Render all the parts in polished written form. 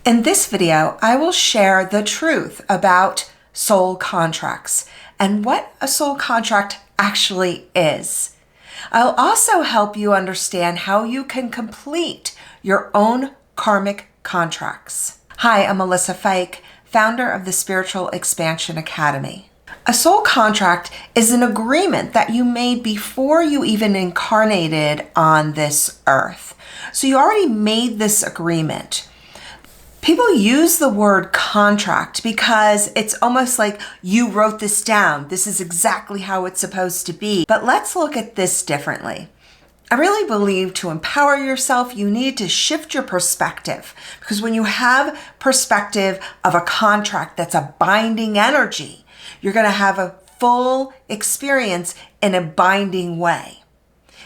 In this video, I will share the truth about soul contracts and what a soul contract actually is. I'll also help you understand how you can complete your own karmic contracts. Hi, I'm Melissa Feick, founder of the Spiritual Expansion Academy. A soul contract is an agreement that you made before you even incarnated on this earth. So you already made this agreement. People use the word contract because it's almost like you wrote this down. This is exactly how it's supposed to be. But let's look at this differently. I really believe to empower yourself, you need to shift your perspective, because when you have perspective of a contract that's a binding energy, you're going to have a full experience in a binding way.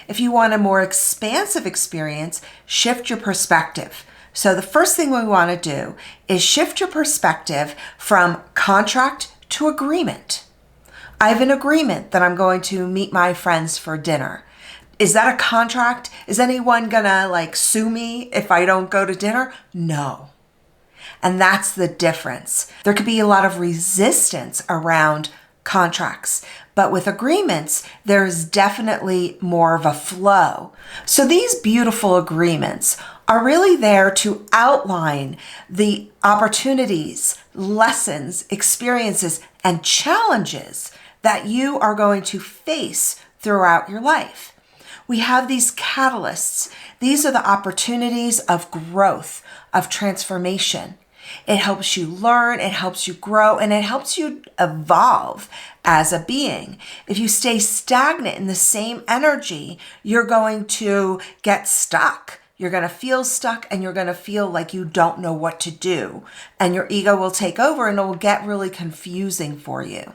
If you want a more expansive experience, shift your perspective. So the first thing we want to do is shift your perspective from contract to agreement. I have an agreement that I'm going to meet my friends for dinner. Is that a contract? Is anyone gonna sue me if I don't go to dinner? No. And that's the difference. There could be a lot of resistance around contracts, but with agreements, there's definitely more of a flow. So these beautiful agreements are really there to outline the opportunities, lessons, experiences, and challenges that you are going to face throughout your life. We have these catalysts. These are the opportunities of growth, of transformation. It helps you learn, it helps you grow, and it helps you evolve as a being. If you stay stagnant in the same energy, you're going to get stuck. You're going to feel stuck, and you're going to feel like you don't know what to do. And your ego will take over, and it will get really confusing for you.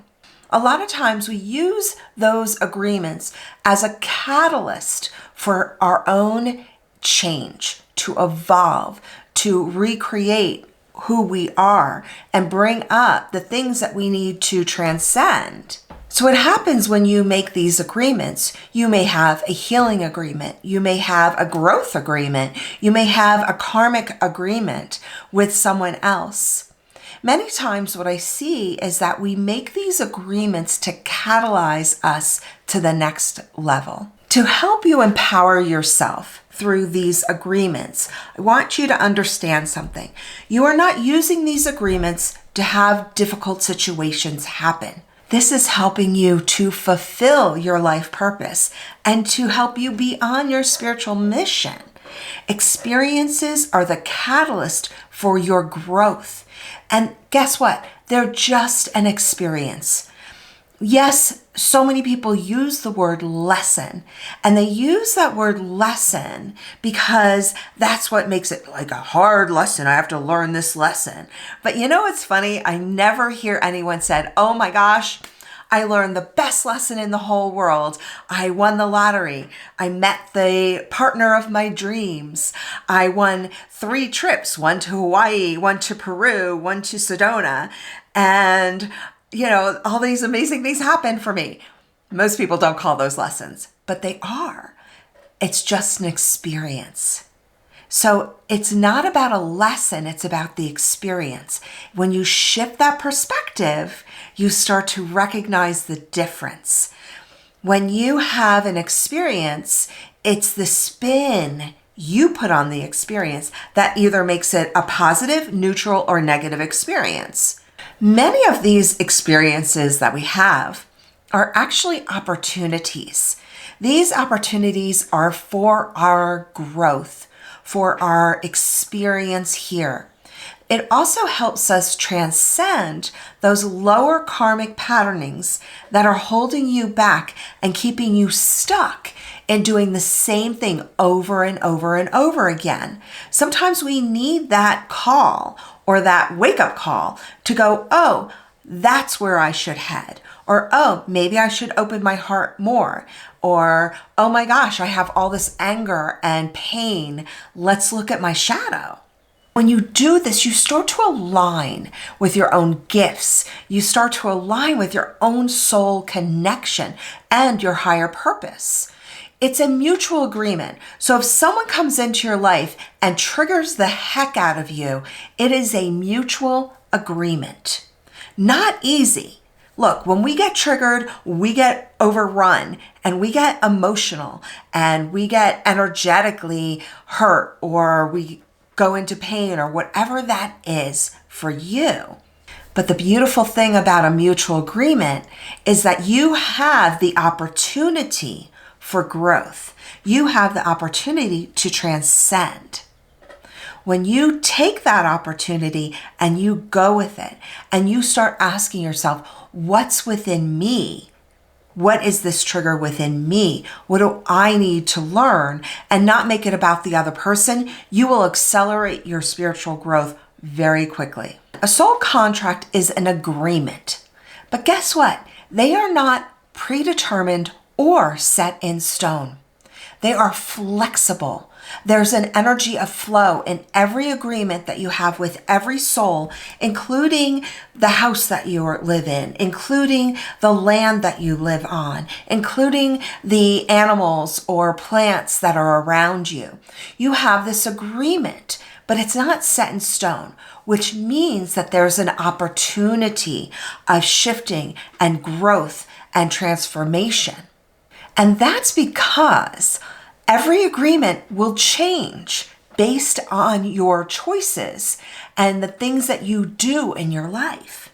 A lot of times we use those agreements as a catalyst for our own change, to evolve, to recreate who we are and bring up the things that we need to transcend. So what happens when you make these agreements? You may have a healing agreement. You may have a growth agreement. You may have a karmic agreement with someone else. Many times what I see is that we make these agreements to catalyze us to the next level. To help you empower yourself through these agreements, I want you to understand something. You are not using these agreements to have difficult situations happen. This is helping you to fulfill your life purpose and to help you be on your spiritual mission. Experiences are the catalyst for your growth. And guess what? They're just an experience. Yes, so many people use the word lesson, and they use that word lesson because that's what makes it like a hard lesson. I have to learn this lesson. But you know what's funny? I never hear anyone said, oh my gosh, I learned the best lesson in the whole world. I won the lottery. I met the partner of my dreams. I won 3 trips, one to Hawaii, one to Peru, one to Sedona. And, all these amazing things happened for me. Most people don't call those lessons, but they are. It's just an experience. So it's not about a lesson, it's about the experience. When you shift that perspective, you start to recognize the difference. When you have an experience, it's the spin you put on the experience that either makes it a positive, neutral, or negative experience. Many of these experiences that we have are actually opportunities. These opportunities are for our growth, for our experience here. It also helps us transcend those lower karmic patternings that are holding you back and keeping you stuck in doing the same thing over and over and over again. Sometimes we need that call or that wake-up call to go, oh, that's where I should head. Or, oh, maybe I should open my heart more. Or, oh my gosh, I have all this anger and pain. Let's look at my shadow. When you do this, you start to align with your own gifts. You start to align with your own soul connection and your higher purpose. It's a mutual agreement. So if someone comes into your life and triggers the heck out of you, it is a mutual agreement. Not easy. Look, when we get triggered, we get overrun and we get emotional and we get energetically hurt, or we go into pain, or whatever that is for you. But the beautiful thing about a mutual agreement is that you have the opportunity for growth. You have the opportunity to transcend. When you take that opportunity and you go with it and you start asking yourself, what's within me? What is this trigger within me? What do I need to learn? And not make it about the other person, you will accelerate your spiritual growth very quickly. A soul contract is an agreement. But guess what? They are not predetermined or set in stone. They are flexible. There's an energy of flow in every agreement that you have with every soul, including the house that you live in, including the land that you live on, including the animals or plants that are around you. You have this agreement, but it's not set in stone, which means that there's an opportunity of shifting and growth and transformation. And that's because every agreement will change based on your choices and the things that you do in your life.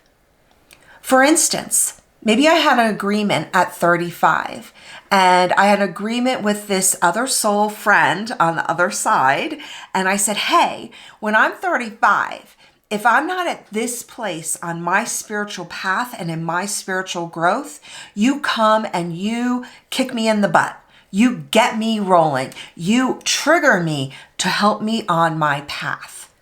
For instance, maybe I had an agreement at 35 and I had an agreement with this other soul friend on the other side. And I said, hey, when I'm 35, if I'm not at this place on my spiritual path and in my spiritual growth, you come and you kick me in the butt. You get me rolling. You trigger me to help me on my path.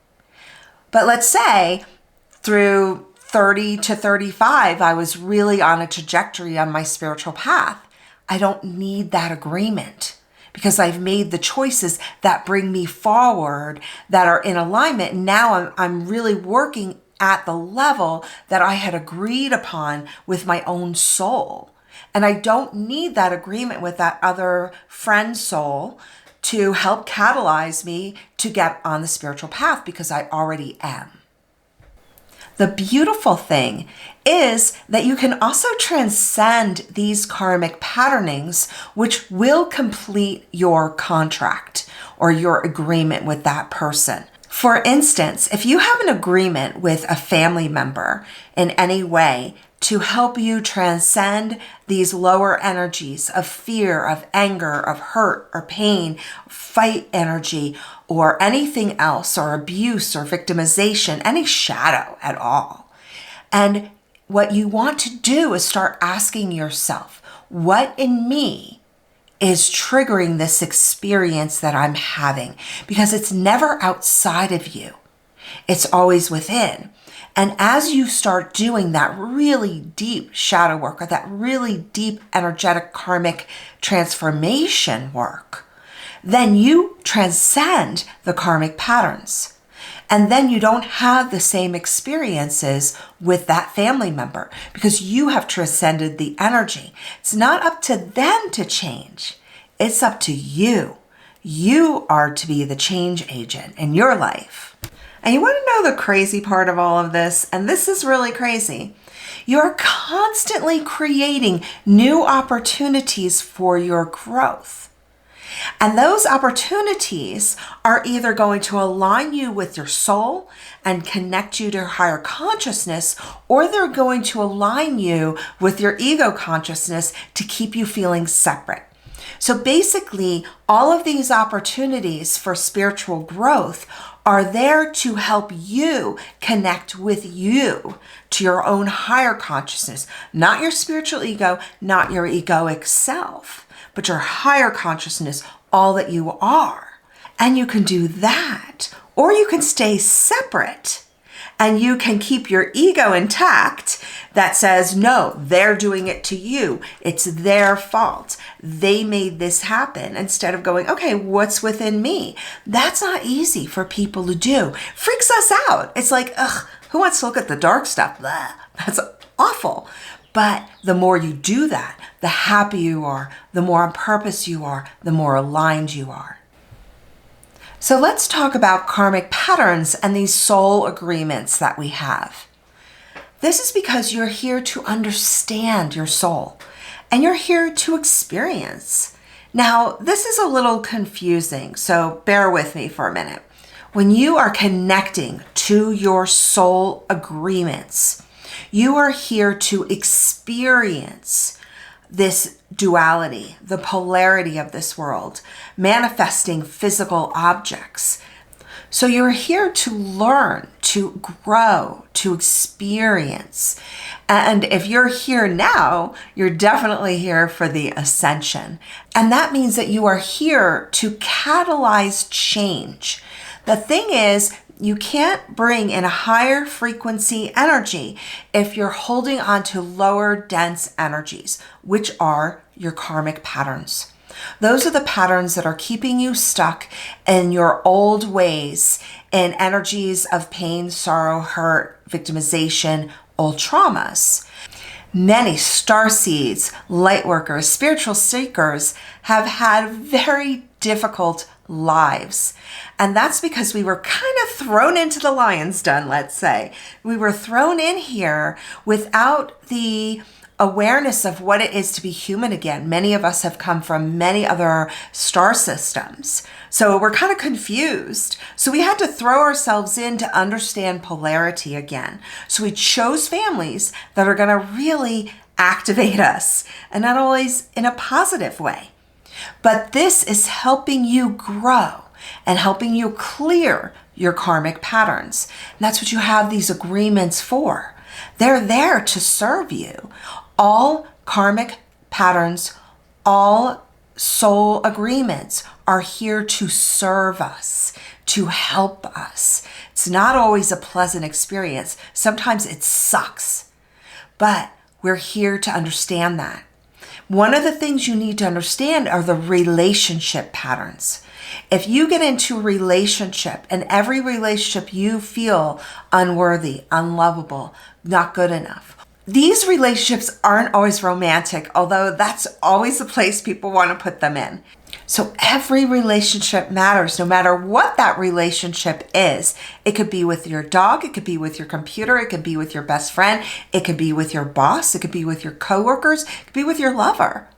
But let's say through 30 to 35, I was really on a trajectory on my spiritual path. I don't need that agreement because I've made the choices that bring me forward, that are in alignment. Now I'm really working at the level that I had agreed upon with my own soul. And I don't need that agreement with that other friend soul to help catalyze me to get on the spiritual path because I already am. The beautiful thing is that you can also transcend these karmic patternings, which will complete your contract or your agreement with that person. For instance, if you have an agreement with a family member in any way to help you transcend these lower energies of fear, of anger, of hurt or pain, fight energy, or anything else, or abuse or victimization, any shadow at all. And what you want to do is start asking yourself, what in me is triggering this experience that I'm having? Because it's never outside of you. It's always within. And as you start doing that really deep shadow work, or that really deep energetic karmic transformation work, then you transcend the karmic patterns. And then you don't have the same experiences with that family member because you have transcended the energy. It's not up to them to change. It's up to you. You are to be the change agent in your life. And you want to know the crazy part of all of this? And this is really crazy. You're constantly creating new opportunities for your growth. And those opportunities are either going to align you with your soul and connect you to your higher consciousness, or they're going to align you with your ego consciousness to keep you feeling separate. So basically, all of these opportunities for spiritual growth are there to help you connect with you to your own higher consciousness, not your spiritual ego, not your egoic self, but your higher consciousness, all that you are. And you can do that, or you can stay separate and you can keep your ego intact that says, no, they're doing it to you. It's their fault. They made this happen, instead of going, okay, what's within me? That's not easy for people to do. Freaks us out. It's like, ugh, who wants to look at the dark stuff? Blah. That's awful. But the more you do that, the happier you are, the more on purpose you are, the more aligned you are. So let's talk about karmic patterns and these soul agreements that we have. This is because you're here to understand your soul and you're here to experience. Now, this is a little confusing, so bear with me for a minute. When you are connecting to your soul agreements, you are here to experience this duality, the polarity of this world, manifesting physical objects. So you're here to learn, to grow, to experience. And if you're here now, you're definitely here for the ascension. And that means that you are here to catalyze change. The thing is, you can't bring in a higher frequency energy if you're holding on to lower dense energies, which are your karmic patterns. Those are the patterns that are keeping you stuck in your old ways and energies of pain, sorrow, hurt, victimization, old traumas. Many starseeds, light workers, spiritual seekers have had very difficult lives. And that's because we were kind of thrown into the lion's den, let's say. We were thrown in here without the awareness of what it is to be human again. Many of us have come from many other star systems. So we're kind of confused. So we had to throw ourselves in to understand polarity again. So we chose families that are going to really activate us, and not always in a positive way. But this is helping you grow and helping you clear your karmic patterns. And that's what you have these agreements for. They're there to serve you. All karmic patterns, all soul agreements are here to serve us, to help us. It's not always a pleasant experience. Sometimes it sucks, but we're here to understand that. One of the things you need to understand are the relationship patterns. If you get into a relationship and every relationship you feel unworthy, unlovable, not good enough, these relationships aren't always romantic, although that's always the place people want to put them in. So every relationship matters, no matter what that relationship is. It could be with your dog, it could be with your computer, it could be with your best friend, it could be with your boss, it could be with your coworkers, it could be with your lover.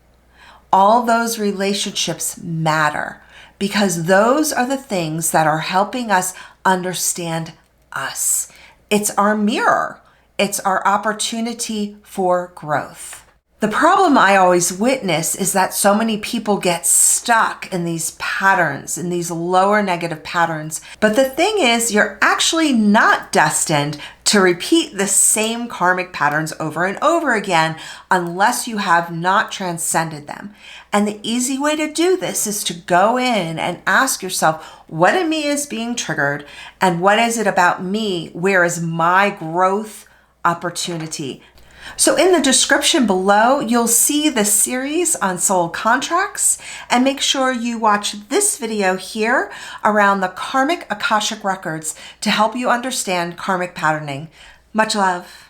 All those relationships matter because those are the things that are helping us understand us. It's our mirror. It's our opportunity for growth. The problem I always witness is that so many people get stuck in these patterns, in these lower negative patterns. But the thing is, you're actually not destined to repeat the same karmic patterns over and over again unless you have not transcended them. And the easy way to do this is to go in and ask yourself, what in me is being triggered? And what is it about me? Where is my growth opportunity? So in the description below, you'll see the series on soul contracts, and make sure you watch this video here around the Karmic Akashic Records to help you understand karmic patterning. Much love.